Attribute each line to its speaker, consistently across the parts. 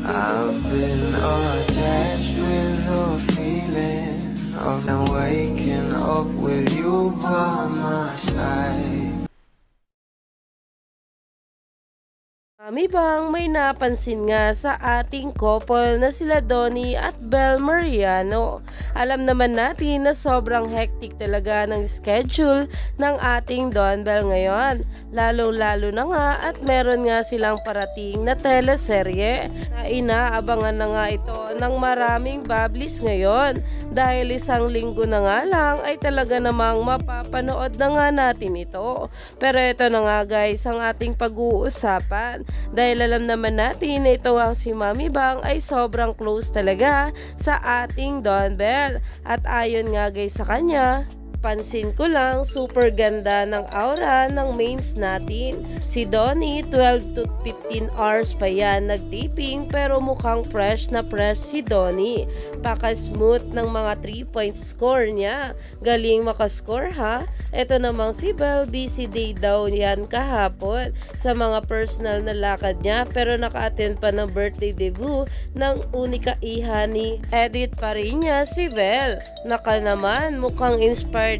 Speaker 1: I've been attached with the feeling of not waking up with you by my side.
Speaker 2: Mami bang may napansin nga sa ating couple na sila Donnie at Belle Mariano? Alam naman natin na sobrang hectic talaga ng schedule ng ating Don Belle ngayon. Lalo-lalo na nga at meron nga silang parating na teleserye na inaabangan na nga ito ng maraming bablis ngayon. Dahil isang linggo na nga lang ay talaga namang mapapanood na nga natin ito. Pero ito na nga guys ang ating pag-uusapan. Dahil alam naman natin na ito ang si Mami Bang ay sobrang close talaga sa ating Don Belle. At ayon nga guys sa kanya, pansin ko lang, super ganda ng aura ng mains natin. Si Donnie, 12 to 15 hours pa yan nag-taping pero mukhang fresh na fresh si Donnie. Paka-smooth ng mga 3 points score niya. Galing makascore ha. Ito namang si Belle, busy day daw yan kahapon sa mga personal na lakad niya pero naka-attend pa ng birthday debut ng unika iha ni Edit pa rin niya si Belle. Naka naman, mukhang inspired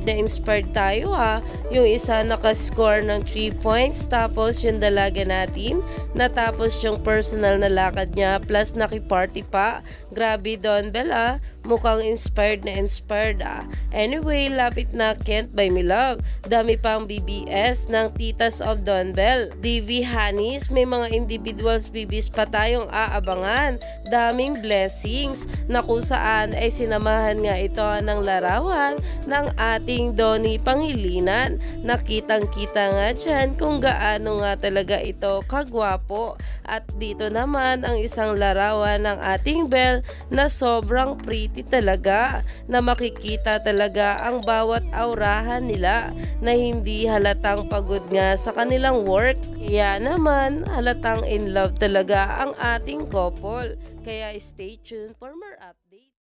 Speaker 2: tayo ha. Yung isa nakascore ng 3 points tapos yung dalaga natin natapos yung personal na lakad niya plus nakiparty pa. Grabe Don Belle, mukhang inspired ah. Anyway, lapit na Can't Buy Me Love. Dami pang BBS ng Titas of Don Belle. DV Hanis, may mga individuals BBs pa tayong aabangan. Daming blessings na kung saan ay sinamahan nga ito ng larawan ng ating Donnie Pangilinan. Nakitang-kita nga dyan kung gaano nga talaga ito kagwapo. At dito naman ang isang larawan ng ating Belle na sobrang pretty talaga, na makikita talaga ang bawat aurahan nila na hindi halatang pagod nga sa kanilang work. Kaya naman halatang in love talaga ang ating couple. Kaya stay tuned for more updates.